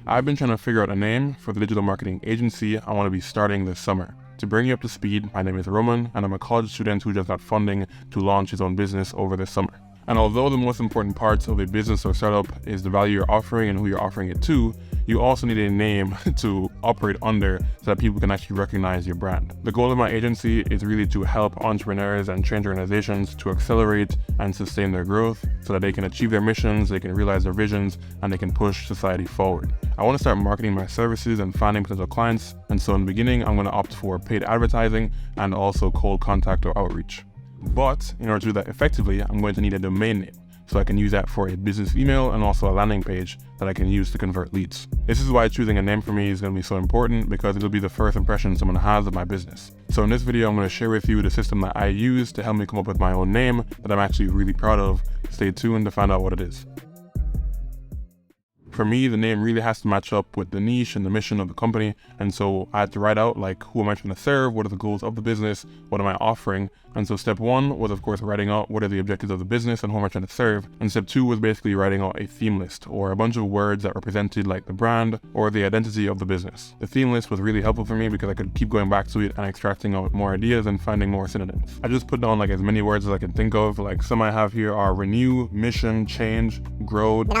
I've been trying to figure out a name for the digital marketing agency I want to be starting this summer. To bring you up to speed, my name is Roman, and I'm a college student who just got funding to launch his own business over this summer. And although the most important parts of a business or startup is the value you're offering and who you're offering it to, you also need a name to operate under so that people can actually recognize your brand. The goal of my agency is really to help entrepreneurs and change organizations to accelerate and sustain their growth so that they can achieve their missions, they can realize their visions, and they can push society forward. I want to start marketing my services and finding potential clients, and so in the beginning, I'm going to opt for paid advertising and also cold contact or outreach. But in order to do that effectively, I'm going to need a domain name, so I can use that for a business email and also a landing page that I can use to convert leads. This is why choosing a name for me is going to be so important, because it'll be the first impression someone has of my business. So in this video, I'm going to share with you the system that I use to help me come up with my own name that I'm actually really proud of. Stay tuned to find out what it is. For me, the name really has to match up with the niche and the mission of the company, and so I had to write out like, who am I trying to serve, what are the goals of the business, what am I offering. And so step one was of course writing out what are the objectives of the business and who am I trying to serve, and step two was basically writing out a theme list, or a bunch of words that represented like the brand or the identity of the business. The theme list was really helpful for me because I could keep going back to it and extracting out more ideas and finding more synonyms. I just put down like as many words as I can think of. Like some I have here are renew, mission, change, grow, but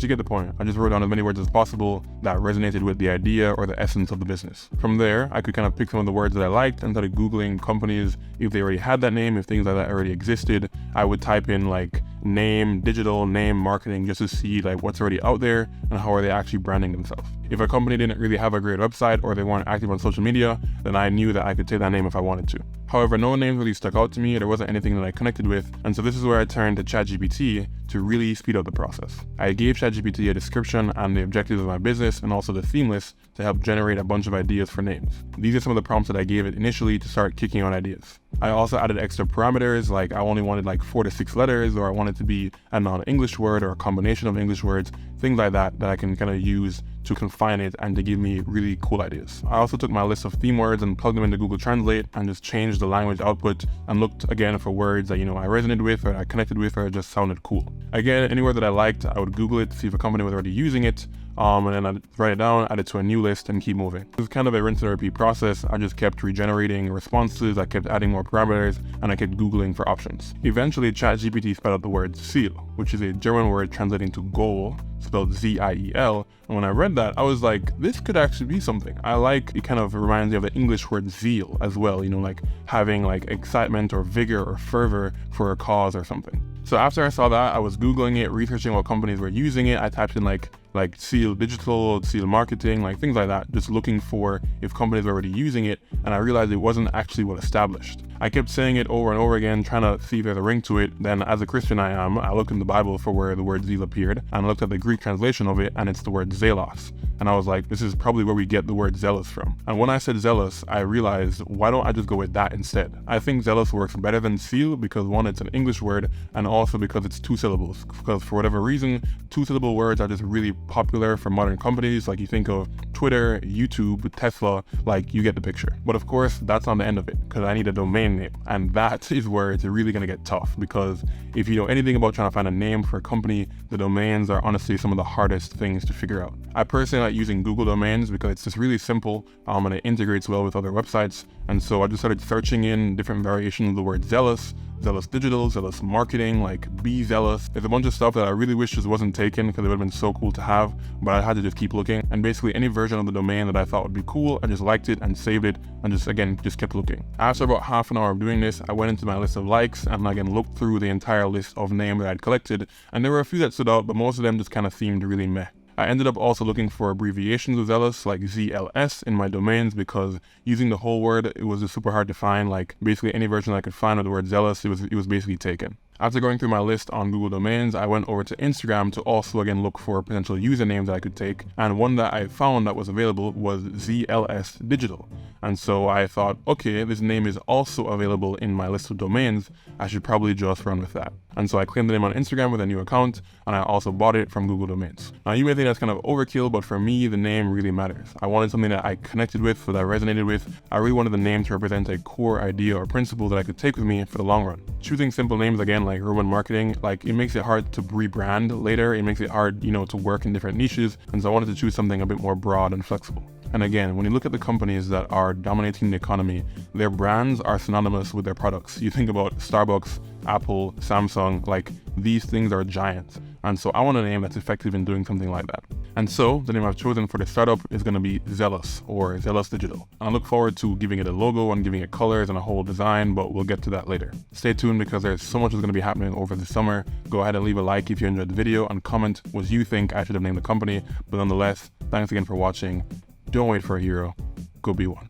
you get the point. I just wrote down as many words as possible that resonated with the idea or the essence of the business. From there, I could kind of pick some of the words that I liked and started Googling companies if they already had that name, if things like that already existed. I would type in like name, digital, name, marketing, just to see like what's already out there and how are they actually branding themselves. If a company didn't really have a great website or they weren't active on social media, then I knew that I could take that name if I wanted to. However, no names really stuck out to me. There wasn't anything that I connected with. And so this is where I turned to ChatGPT to really speed up the process. I gave ChatGPT a description and the objectives of my business and also the theme list to help generate a bunch of ideas for names. These are some of the prompts that I gave it initially to start kicking out ideas. I also added extra parameters, like I only wanted like 4 to 6 letters, or I wanted to be a non-English word or a combination of English words, things like that I can kind of use to confine it and to give me really cool ideas. I also took my list of theme words and plugged them into Google Translate and just changed the language output and looked again for words that, I resonated with or I connected with or just sounded cool. Again, any word that I liked, I would Google it to see if a company was already using it. And then I'd write it down, add it to a new list, and keep moving. It was kind of a rinse and repeat process. I just kept regenerating responses, I kept adding more parameters, and I kept Googling for options. Eventually, ChatGPT spelled out the word Ziel, which is a German word translating to goal, spelled Z-I-E-L. And when I read that, I was like, this could actually be something. It kind of reminds me of the English word zeal as well, like having like excitement or vigor or fervor for a cause or something. So after I saw that, I was Googling it, researching what companies were using it. I typed in like Seal Digital, Seal Marketing, like things like that, just looking for if companies were already using it, and I realized it wasn't actually well established. I kept saying it over and over again, trying to see if there's a ring to it. Then as a Christian I am, I looked in the Bible for where the word zeal appeared, and I looked at the Greek translation of it, and it's the word zelos. And I was like, this is probably where we get the word zealous from. And when I said zealous, I realized, why don't I just go with that instead? I think zealous works better than seal because one, it's an English word, and also because it's 2 syllables. Because for whatever reason, 2-syllable words are just really popular for modern companies. Like you think of Twitter, YouTube, Tesla, like you get the picture. But of course, that's on the end of it because I need a domain name. And that is where it's really going to get tough, because if you know anything about trying to find a name for a company, the domains are honestly some of the hardest things to figure out. I personally like using Google domains because it's just really simple and it integrates well with other websites. And so I just started searching in different variations of the word zealous, zealous digital, zealous marketing, like be zealous. There's a bunch of stuff that I really wish just wasn't taken because it would have been so cool to have, but I had to just keep looking. And basically any version of the domain that I thought would be cool, I just liked it and saved it and just kept looking. After about half an hour of doing this, I went into my list of likes and again looked through the entire list of names that I'd collected, and there were a few that stood out, but most of them just kind of seemed really meh. I ended up also looking for abbreviations of zealous like ZLS in my domains because using the whole word, it was just super hard to find. Like basically any version I could find of the word zealous, it was basically taken. After going through my list on Google Domains, I went over to Instagram to also again look for potential usernames that I could take, and one that I found that was available was ZLS Digital. And so I thought, okay, this name is also available in my list of domains, I should probably just run with that. And so I claimed the name on Instagram with a new account, and I also bought it from Google Domains. Now you may think that's kind of overkill, but for me, the name really matters. I wanted something that I connected with, that I resonated with. I really wanted the name to represent a core idea or principle that I could take with me for the long run. Choosing simple names again, like urban marketing, it makes it hard to rebrand later. It makes it hard, to work in different niches. And so I wanted to choose something a bit more broad and flexible. And again, when you look at the companies that are dominating the economy, their brands are synonymous with their products. You think about Starbucks, Apple, Samsung, these things are giants. And so I want a name that's effective in doing something like that. And so the name I've chosen for the startup is going to be Zealous, or Zealous Digital. And I look forward to giving it a logo and giving it colors and a whole design, but we'll get to that later. Stay tuned because there's so much that's going to be happening over the summer. Go ahead and leave a like if you enjoyed the video and comment what you think I should have named the company. But nonetheless, thanks again for watching. Don't wait for a hero. Go be one.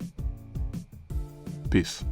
Peace.